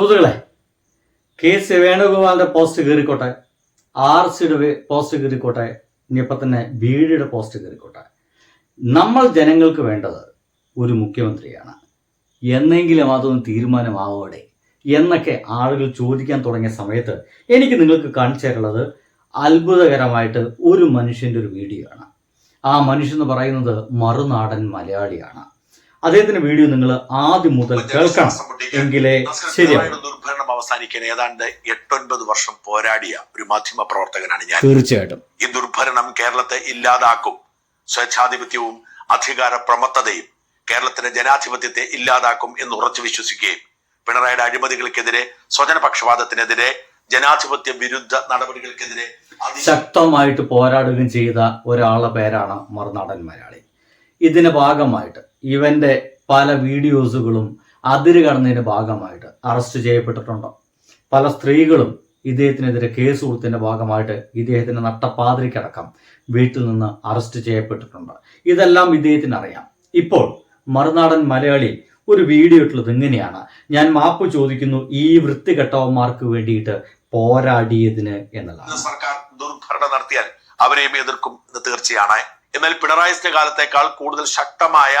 സുഹൃത്തുക്കളെ, KC വേണുഗോപാലിന്റെ post കയറിക്കോട്ടെ, RCയുടെ post കയറിക്കോട്ടെ, ഇനിയിപ്പോൾ തന്നെ BJയുടെ പോസ്റ്റ് കയറിക്കോട്ടെ, നമ്മൾ ജനങ്ങൾക്ക് വേണ്ടത് ഒരു മുഖ്യമന്ത്രിയാണ്. എന്നെങ്കിലും അതൊന്നും തീരുമാനമാവോടെ എന്നൊക്കെ ആളുകൾ ചോദിക്കാൻ തുടങ്ങിയ സമയത്ത് എനിക്ക് നിങ്ങൾക്ക് കാണിച്ചു തരുന്നത് അത്ഭുതകരമായിട്ട് ഒരു മനുഷ്യൻ്റെ ഒരു വീഡിയോ ആണ്. ആ മനുഷ്യൻ എന്ന് പറയുന്നത് മറുനാടൻ മലയാളിയാണ്. അദ്ദേഹത്തിന്റെ വീഡിയോ നിങ്ങൾ ആദ്യം മുതൽ കേൾക്കണം, എങ്കിലേ ശരിയാവും. ദുർഭരണം അവസാനിക്കാൻ ഏതാണ്ട് 8-9 വർഷം പോരാടിയ ഒരു മാധ്യമ പ്രവർത്തകനാണ് ഞാൻ. തീർച്ചയായിട്ടും ഈ ദുർഭരണം കേരളത്തെ ഇല്ലാതാക്കും. സ്വേച്ഛാധിപത്യവും അധികാര പ്രമത്തതയും കേരളത്തിന്റെ ജനാധിപത്യത്തെ ഇല്ലാതാക്കും എന്ന് ഉറച്ചു വിശ്വസിക്കുകയും പിണറായിയുടെ അഴിമതികൾക്കെതിരെ, സ്വജനപക്ഷപാതത്തിനെതിരെ, ജനാധിപത്യ വിരുദ്ധ നടപടികൾക്കെതിരെ ശക്തമായിട്ട് പോരാടുകയും ചെയ്ത ഒരാളുടെ പേരാണ് മറുനാടൻ മലയാളി. ഇതിന്റെ ഭാഗമായിട്ട് ഇവന്റെ പല വീഡിയോസുകളും അതിര് കടന്നതിന്റെ ഭാഗമായിട്ട് അറസ്റ്റ് ചെയ്യപ്പെട്ടിട്ടുണ്ട്. പല സ്ത്രീകളും ഇദ്ദേഹത്തിനെതിരെ കേസ് കൊടുത്തതിന്റെ ഭാഗമായിട്ട് ഇദ്ദേഹത്തിന്റെ നട്ടപ്പാതിരിക്കടക്കം വീട്ടിൽ നിന്ന് അറസ്റ്റ് ചെയ്യപ്പെട്ടിട്ടുണ്ട്. ഇതെല്ലാം ഇദ്ദേഹത്തിന് അറിയാം. ഇപ്പോൾ മറുനാടൻ മലയാളി ഒരു വീഡിയോ ഇട്ടുള്ളത് ഇങ്ങനെയാണ്: ഞാൻ മാപ്പ് ചോദിക്കുന്നു ഈ വൃത്തികെട്ടവന്മാർക്ക് വേണ്ടിയിട്ട് പോരാടിയതിന് എന്നുള്ളതാണ്. സർക്കാർ ദുർഭരണം നടത്തിയാൽ അവരെയും എതിർക്കും എന്ന് തീർച്ചയാണ്. എന്നാൽ പിണറായിയുടെ കാലത്തേക്കാൾ കൂടുതൽ ശക്തമായ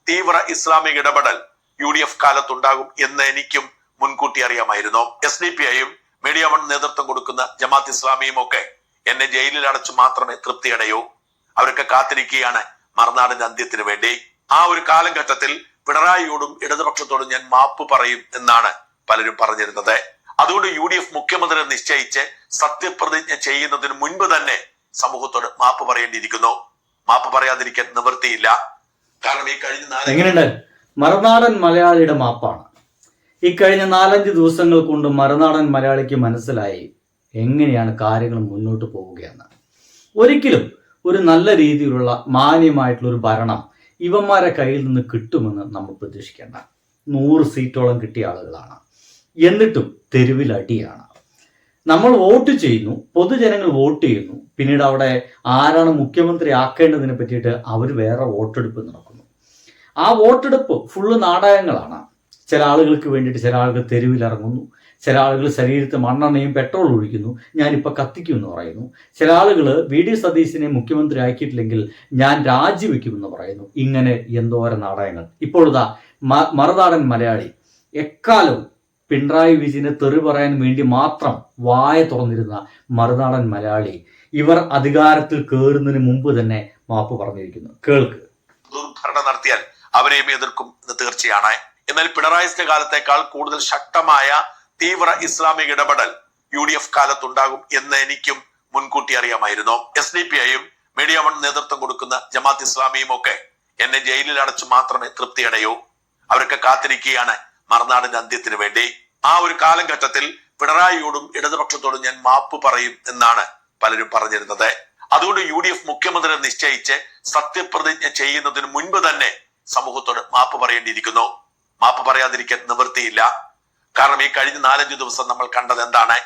തീവ്ര ഇസ്ലാമിക ഇടപെടൽ UDF കാലത്തുണ്ടാകും എന്ന് എനിക്കും മുൻകൂട്ടി അറിയാമായിരുന്നു. SDPIയും മീഡിയ വൺ നേതൃത്വം കൊടുക്കുന്ന ജമാഅത്ത് ഇസ്ലാമിയും ഒക്കെ എന്നെ ജയിലിൽ അടച്ചു മാത്രമേ തൃപ്തിയടയൂ. അവരൊക്കെ കാത്തിരിക്കുകയാണ് മറുനാടിന്റെ അന്ത്യത്തിന് വേണ്ടി. ആ ഒരു കാലഘട്ടത്തിൽ പിണറായിയോടും ഇടതുപക്ഷത്തോടും ഞാൻ മാപ്പ് പറയും എന്നാണ് പലരും പറഞ്ഞിരുന്നത്. അതുകൊണ്ട് UDF മുഖ്യമന്ത്രി നിശ്ചയിച്ച് സത്യപ്രതിജ്ഞ ചെയ്യുന്നതിന് മുൻപ് തന്നെ സമൂഹത്തോട് മാപ്പ് പറയേണ്ടിയിരിക്കുന്നു. മാപ്പ് പറയാതിരിക്കാൻ നിവൃത്തിയില്ല. കാരണം ഈ കഴിഞ്ഞ മറുനാടൻ മലയാളിയുടെ മാപ്പാണ്. ഇക്കഴിഞ്ഞ 4-5 ദിവസങ്ങൾ കൊണ്ട് മറുനാടൻ മലയാളിക്ക് മനസ്സിലായി എങ്ങനെയാണ് കാര്യങ്ങൾ മുന്നോട്ട് പോവുകയെന്ന്. ഒരിക്കലും ഒരു നല്ല രീതിയിലുള്ള മാന്യമായിട്ടുള്ള ഒരു ഭരണം ഇവന്മാരെ കയ്യിൽ നിന്ന് കിട്ടുമെന്ന് നമ്മൾ പ്രതീക്ഷിക്കേണ്ട. 100 സീറ്റോളം കിട്ടിയ ആളുകളാണ്. എന്നിട്ടും തെരുവിലടിയാണ്. നമ്മൾ വോട്ട് ചെയ്യുന്നു, പൊതുജനങ്ങൾ വോട്ട് ചെയ്യുന്നു, പിന്നീട് അവിടെ ആരാണ് മുഖ്യമന്ത്രി ആക്കേണ്ടതിനെ പറ്റിയിട്ട് അവർ വേറെ വോട്ടെടുപ്പ് നടക്കുന്നു. ആ വോട്ടെടുപ്പ് ഫുള്ള് നാടകങ്ങളാണ്. ചില ആളുകൾക്ക് വേണ്ടിയിട്ട് ചില ആളുകൾ തെരുവിലിറങ്ങുന്നു, ചില ആളുകൾ ശരീരത്തിൽ മണ്ണെണ്ണയും പെട്രോൾ ഒഴിക്കുന്നു, ഞാനിപ്പോൾ കത്തിക്കും എന്ന് പറയുന്നു. ചില ആളുകൾ VD സതീശനെ മുഖ്യമന്ത്രി ആക്കിയിട്ടില്ലെങ്കിൽ ഞാൻ രാജിവെക്കുമെന്ന് പറയുന്നു. ഇങ്ങനെ എന്തോരം നാടകങ്ങൾ. ഇപ്പോൾ ഇതാ മറുനാടൻ മലയാളി എക്കാലവും പിണറായി വിജയനെ തെറി പറയാൻ വേണ്ടി മാത്രം വായ തുറന്നിരുന്ന മറുനാടൻ മലയാളി ഇവർ അധികാരത്തിൽ കയറുന്നതിന് മുമ്പ് തന്നെ മാപ്പ് പറഞ്ഞിരിക്കുന്നു. കേൾക്ക്. ദുർഭരണം നടത്തിയാൽ അവരെയും എതിർക്കും എന്ന് തീർച്ചയാണ്. എന്നാൽ പിണറായിയുടെ കാലത്തേക്കാൾ കൂടുതൽ ശക്തമായ തീവ്ര ഇസ്ലാമിക ഇടപെടൽ UDF കാലത്തുണ്ടാകും എന്ന് എനിക്കും മുൻകൂട്ടി അറിയാമായിരുന്നു. SDPIയും മീഡിയ വൺ നേതൃത്വം കൊടുക്കുന്ന ജമാഅത്ത് ഇസ്ലാമിയും ഒക്കെ എന്നെ ജയിലിൽ അടച്ചു മാത്രമേ തൃപ്തിയടയൂ. അവരൊക്കെ കാത്തിരിക്കുകയാണ് മറുനാടിന്റെ അന്ത്യത്തിന് വേണ്ടി. ആ ഒരു കാലഘട്ടത്തിൽ പിണറായിയോടും ഇടതുപക്ഷത്തോടും ഞാൻ മാപ്പ് പറയും എന്നാണ് പലരും പറഞ്ഞിരുന്നത്. അതുകൊണ്ട് UDF മുഖ്യമന്ത്രി നിശ്ചയിച്ച് സത്യപ്രതിജ്ഞ ചെയ്യുന്നതിന് മുൻപ് തന്നെ സമൂഹത്തോട് മാപ്പ് പറയേണ്ടിയിരിക്കുന്നു. മാപ്പ് പറയാതിരിക്കാൻ നിവൃത്തിയില്ല. കാരണം ഈ കഴിഞ്ഞ 4-5 ദിവസം നമ്മൾ കണ്ടത് എന്താണ്?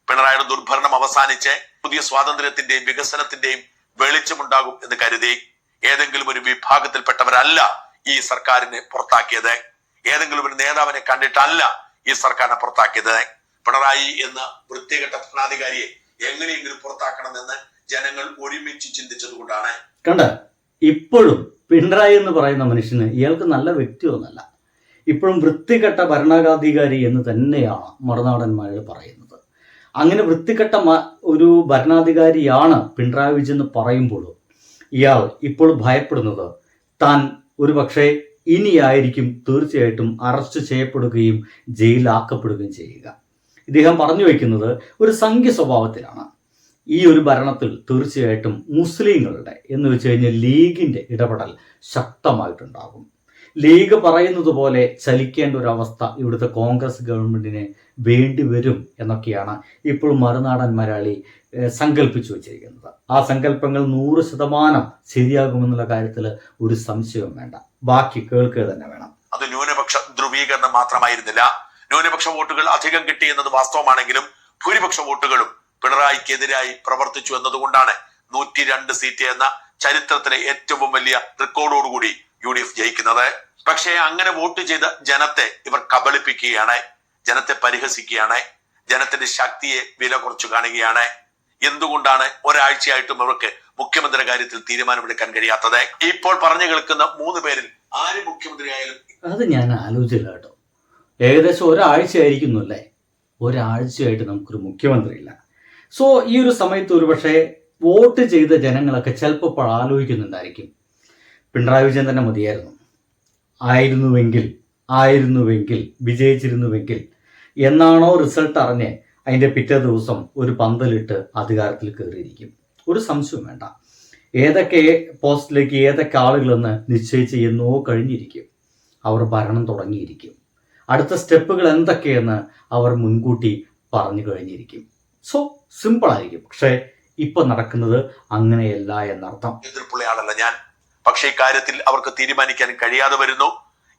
പിണറായിയുടെ ദുർഭരണം അവസാനിച്ച് പുതിയ സ്വാതന്ത്ര്യത്തിന്റെയും വികസനത്തിന്റെയും വെളിച്ചമുണ്ടാകും എന്ന് കരുതി ഏതെങ്കിലും ഒരു വിഭാഗത്തിൽപ്പെട്ടവരല്ല ഈ സർക്കാരിനെ പുറത്താക്കിയത്. ഏതെങ്കിലും ഒരു നേതാവിനെ കണ്ടിട്ടല്ല ഈ സർക്കാരിനെ പുറത്താക്കിയത്. പിണറായി എന്ന വൃത്തികെട്ട ഭരണാധികാരിയെ എങ്ങനെയെങ്കിലും പുറത്താക്കണമെന്ന് ജനങ്ങൾ ഒരുമിച്ച് ചിന്തിച്ചതുകൊണ്ടാണ്. കണ്ട, ഇപ്പോഴും പിണറായി എന്ന് പറയുന്ന മനുഷ്യന് ഇയാൾക്ക് നല്ല വ്യക്തിയൊന്നല്ല. ഇപ്പോഴും വൃത്തികെട്ട ഭരണാധികാരി എന്ന് തന്നെയാണ് മറുനാടൻ മലയാളി പറയുന്നത്. അങ്ങനെ വൃത്തികെട്ട ഒരു ഭരണാധികാരിയാണ് പിണറായി വിജയൻ എന്ന് പറയുമ്പോഴും ഇയാൾ ഇപ്പോൾ ഭയപ്പെടുന്നത് താൻ ഒരു പക്ഷേ ഇനിയായിരിക്കും തീർച്ചയായിട്ടും അറസ്റ്റ് ചെയ്യപ്പെടുകയും ജയിലിലാക്കപ്പെടുകയും ചെയ്യുക. ഇദ്ദേഹം പറഞ്ഞു വയ്ക്കുന്നത് ഒരു സംഘ്യ സ്വഭാവത്തിലാണ്. ഈ ഒരു ഭരണത്തിൽ തീർച്ചയായിട്ടും മുസ്ലിങ്ങളുടെ എന്ന് വെച്ച് കഴിഞ്ഞാൽ ലീഗിന്റെ ഇടപെടൽ ശക്തമായിട്ടുണ്ടാകും. ലീഗ് പറയുന്നത് പോലെ ചലിക്കേണ്ട ഒരു അവസ്ഥ ഇവിടുത്തെ കോൺഗ്രസ് ഗവൺമെന്റിന് വേണ്ടി വരും എന്നൊക്കെയാണ് ഇപ്പോൾ മറുനാടൻ മലയാളി സങ്കല്പിച്ചു വച്ചിരിക്കുന്നത്. ആ സങ്കല്പങ്ങൾ 100% ശരിയാകുമെന്നുള്ള കാര്യത്തിൽ ഒരു സംശയവും വേണ്ട. ബാക്കി കേൾക്കുക തന്നെ വേണം. അത് ന്യൂനപക്ഷ ധ്രുവീകരണം മാത്രമായിരുന്നില്ല. ന്യൂനപക്ഷ വോട്ടുകൾ അധികം കിട്ടിയെന്നത് വാസ്തവമാണെങ്കിലും ഭൂരിപക്ഷ വോട്ടുകളും പിണറായിക്കെതിരായി പ്രവർത്തിച്ചു എന്നതുകൊണ്ടാണ് 102 സീറ്റ് എന്ന ചരിത്രത്തിലെ ഏറ്റവും വലിയ റെക്കോർഡോടുകൂടി UDF ജയിക്കുന്നത്. പക്ഷേ അങ്ങനെ വോട്ട് ചെയ്ത ജനത്തെ ഇവർ കബളിപ്പിക്കുകയാണ്. ജനത്തെ പരിഹസിക്കുകയാണ്, ജനത്തിന്റെ ശക്തിയെ വില കുറച്ചു കാണുകയാണ്. എന്തുകൊണ്ടാണ് ഒരാഴ്ചയായിട്ടും അവർക്ക് മുഖ്യമന്ത്രി കാര്യത്തിൽ തീരുമാനമെടുക്കാൻ കഴിയാത്തത്? ഇപ്പോൾ പറഞ്ഞു കേൾക്കുന്ന 3 പേരിൽ ആര് മുഖ്യമന്ത്രിയായാലും അത് ഞാൻ ആലോചിച്ചില്ല കേട്ടോ. ഏകദേശം ഒരാഴ്ചയായിരിക്കുന്നു അല്ലേ? ഒരാഴ്ചയായിട്ട് നമുക്കൊരു മുഖ്യമന്ത്രി ഇല്ല. സോ ഈ ഒരു സമയത്ത് ഒരുപക്ഷെ വോട്ട് ചെയ്ത ജനങ്ങളൊക്കെ ചിലപ്പോൾ ആലോചിക്കുന്നുണ്ടായിരിക്കും, പിണറായി വിജയൻ തന്നെ മതിയായിരുന്നു, ആയിരുന്നുവെങ്കിൽ വിജയിച്ചിരുന്നുവെങ്കിൽ എന്നാണോ റിസൾട്ട് അറിഞ്ഞ് അതിൻ്റെ പിറ്റേ ദിവസം ഒരു പന്തലിട്ട് അധികാരത്തിൽ കയറിയിരിക്കും. ഒരു സംശയവും വേണ്ട. ഏതൊക്കെ പോസ്റ്റിലേക്ക് ഏതൊക്കെ ആളുകളെന്ന് നിശ്ചയിച്ച് എന്നോ കഴിഞ്ഞിരിക്കും. അവർ ഭരണം തുടങ്ങിയിരിക്കും. അടുത്ത സ്റ്റെപ്പുകൾ എന്തൊക്കെയെന്ന് അവർ മുൻകൂട്ടി പറഞ്ഞു കഴിഞ്ഞിരിക്കും. സോ സിമ്പിളായിരിക്കും. പക്ഷേ ഇപ്പൊ നടക്കുന്നത് അങ്ങനെയല്ല എന്നർത്ഥം. എതിർപ്പുള്ള ആളല്ല ഞാൻ. പക്ഷേ ഇക്കാര്യത്തിൽ അവർക്ക് തീരുമാനിക്കാൻ കഴിയാതെ വരുന്നു.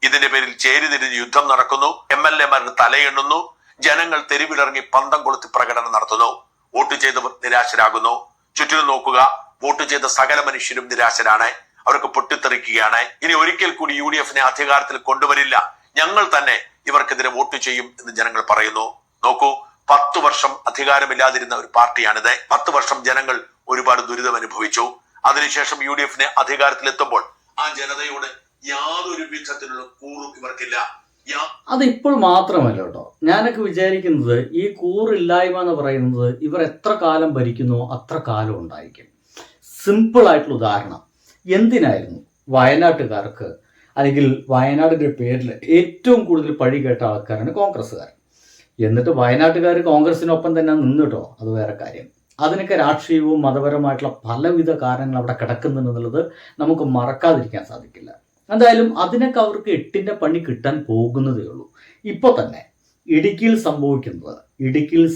ഇതിന്റെ പേരിൽ ചേരിതിരിഞ്ഞ് യുദ്ധം നടക്കുന്നു. MLA-മാരുടെ തലയെണ്ണുന്നു. ജനങ്ങൾ തെരുവിലിറങ്ങി പന്തം കൊളുത്തി പ്രകടനം നടത്തുന്നു. വോട്ട് ചെയ്തവർ നിരാശരാകുന്നു. ചുറ്റിനും നോക്കുക, വോട്ട് ചെയ്ത സകല മനുഷ്യരും നിരാശരാണ്. അവർക്ക് പൊട്ടിത്തെറിക്കുകയാണ്. ഇനി ഒരിക്കൽ കൂടി UDF-നെ അധികാരത്തിൽ കൊണ്ടുവരില്ല, ഞങ്ങൾ തന്നെ ഇവർക്കെതിരെ വോട്ട് ചെയ്യും എന്ന് ജനങ്ങൾ പറയുന്നു. നോക്കൂ, 10 വർഷം അധികാരമില്ലാതിരുന്ന ഒരു പാർട്ടിയാണിത്. 10 വർഷം ജനങ്ങൾ ഒരുപാട് ദുരിതം അനുഭവിച്ചു. അതിനുശേഷം UDF-നെ അധികാരത്തിലെത്തുമ്പോൾ ആ ജനതയോട് യാതൊരു വിധത്തിലുള്ള കൂറും ഇവർക്കില്ല. അതിപ്പോൾ മാത്രമല്ല കേട്ടോ. ഞാനൊക്കെ വിചാരിക്കുന്നത് ഈ കൂറില്ലായ്മ എന്ന് പറയുന്നത് ഇവർ എത്ര കാലം ഭരിക്കുന്നോ അത്ര കാലം ഉണ്ടായിരിക്കും. സിമ്പിൾ ആയിട്ടുള്ള ഉദാഹരണം, എന്തിനായിരുന്നു വയനാട്ടുകാർക്ക് അല്ലെങ്കിൽ വയനാടിന്റെ പേരിൽ ഏറ്റവും കൂടുതൽ പഴി കേട്ട ആൾക്കാരാണ് കോൺഗ്രസ്സുകാർ. എന്നിട്ട് വയനാട്ടുകാർ കോൺഗ്രസിനൊപ്പം തന്നെ നിന്നിട്ടോ, അത് വേറെ കാര്യം. അതിനൊക്കെ രാഷ്ട്രീയവും മതപരമായിട്ടുള്ള പലവിധ കാരണങ്ങൾ അവിടെ കിടക്കുന്നുണ്ടെന്നുള്ളത് നമുക്ക് മറക്കാതിരിക്കാൻ സാധിക്കില്ല. എന്തായാലും അതിനൊക്കെ അവർക്ക് 8ന്റെ പണി കിട്ടാൻ പോകുന്നതേ ഉള്ളൂ. ഇപ്പോൾ തന്നെ ഇടുക്കിയിൽ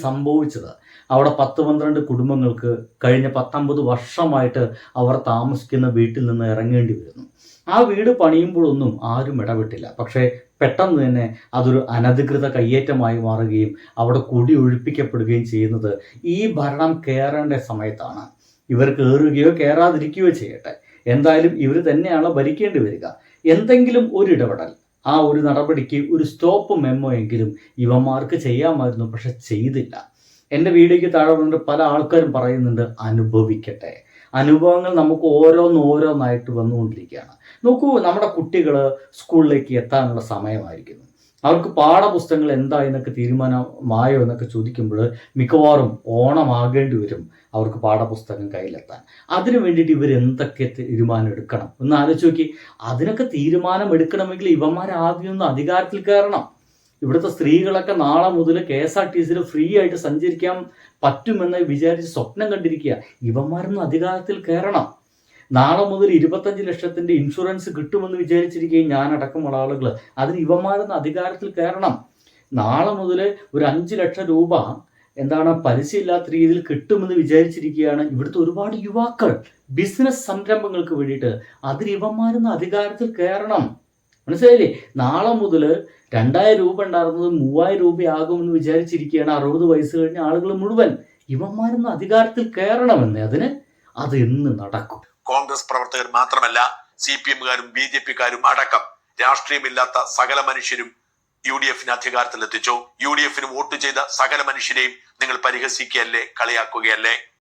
സംഭവിച്ചത് അവിടെ 10-12 കുടുംബങ്ങൾക്ക് കഴിഞ്ഞ 19 വർഷമായിട്ട് അവർ താമസിക്കുന്ന വീട്ടിൽ നിന്ന് ഇറങ്ങേണ്ടി വരുന്നു. ആ വീട് പണിയുമ്പോഴൊന്നും ആരും ഇടപെട്ടില്ല. പക്ഷേ പെട്ടെന്ന് തന്നെ അതൊരു അനധികൃത കയ്യേറ്റമായി മാറുകയും അവിടെ കുടി ഒഴിപ്പിക്കപ്പെടുകയും ചെയ്യുന്നത് ഈ ഭരണം കയറേണ്ട സമയത്താണ്. ഇവർ കയറുകയോ കയറാതിരിക്കുകയോ ചെയ്യട്ടെ, എന്തായാലും ഇവർ തന്നെയാണ് ഭരിക്കേണ്ടി വരിക. എന്തെങ്കിലും ഒരു ഇടപെടൽ, ആ ഒരു നടപടിക്ക് ഒരു സ്റ്റോപ്പ് മെമ്മോ എങ്കിലും ഇവന്മാർക്ക് ചെയ്യാമായിരുന്നു. പക്ഷെ ചെയ്തില്ല. എൻ്റെ വീഡിയോയ്ക്ക് താഴെ വന്നിട്ട് പല ആൾക്കാരും പറയുന്നുണ്ട് അനുഭവിക്കട്ടെ. അനുഭവങ്ങൾ നമുക്ക് ഓരോന്നായിട്ട് വന്നുകൊണ്ടിരിക്കുകയാണ്. നോക്കൂ, നമ്മുടെ കുട്ടികൾ സ്കൂളിലേക്ക് എത്താനുള്ള സമയമായിരിക്കുന്നു. അവർക്ക് പാഠപുസ്തകങ്ങൾ എന്താ എന്നൊക്കെ തീരുമാനമായോ എന്നൊക്കെ ചോദിക്കുമ്പോൾ മിക്കവാറും ഓണമാകേണ്ടി വരും അവർക്ക് പാഠപുസ്തകം കയ്യിലെത്താൻ. അതിനു വേണ്ടിയിട്ട് ഇവർ എന്തൊക്കെ തീരുമാനം എടുക്കണം എന്ന് ആലോചിച്ച് നോക്കി. അതിനൊക്കെ തീരുമാനം എടുക്കണമെങ്കിൽ ഇവന്മാർ ആദ്യം ഒന്ന് അധികാരത്തിൽ കയറണം. ഇവിടുത്തെ സ്ത്രീകളൊക്കെ നാളെ മുതൽ KSRTC ഫ്രീ ആയിട്ട് സഞ്ചരിക്കാൻ പറ്റുമെന്ന് വിചാരിച്ച് സ്വപ്നം കണ്ടിരിക്കുക. ഇവന്മാരൊന്ന് അധികാരത്തിൽ കയറണം. നാളെ മുതൽ 25 ലക്ഷത്തിന്റെ ഇൻഷുറൻസ് കിട്ടുമെന്ന് വിചാരിച്ചിരിക്കുകയും ഞാനടക്കമുള്ള ആളുകൾ. അതിന് ഇവന്മാരൊന്ന് അധികാരത്തിൽ കയറണം. നാളെ മുതൽ ഒരു 5 ലക്ഷം രൂപ പലിശയില്ലാത്ത രീതിയിൽ കിട്ടുമെന്ന് വിചാരിച്ചിരിക്കുകയാണ് ഇവിടുത്തെ ഒരുപാട് യുവാക്കൾ ബിസിനസ് സംരംഭങ്ങൾക്ക് വേണ്ടിയിട്ട്. അതിന് ഇവന്മാരൊന്ന് അധികാരത്തിൽ കയറണം. മനസ്സിലായില്ലേ? നാളെ മുതൽ 2000 രൂപ ഉണ്ടായിരുന്നത് 3000 രൂപയാകുമെന്ന് വിചാരിച്ചിരിക്കുകയാണ് 60 വയസ്സ് കഴിഞ്ഞ ആളുകൾ മുഴുവൻ. ഇവന്മാരൊന്ന് അധികാരത്തിൽ കയറണമെന്ന്. അത് എന്ന് നടക്കും? കോൺഗ്രസ് പ്രവർത്തകർ മാത്രമല്ല, CPM-കാരും BJP-കാരും അടക്കം രാഷ്ട്രീയമില്ലാത്ത സകല മനുഷ്യരും UDF-നെ അധികാരത്തിലെത്തിച്ചു. UDF-ന് വോട്ട് ചെയ്ത സകല മനുഷ്യരെയും നിങ്ങൾ പരിഹസിക്കുകയല്ലേ, കളിയാക്കുകയല്ലേ?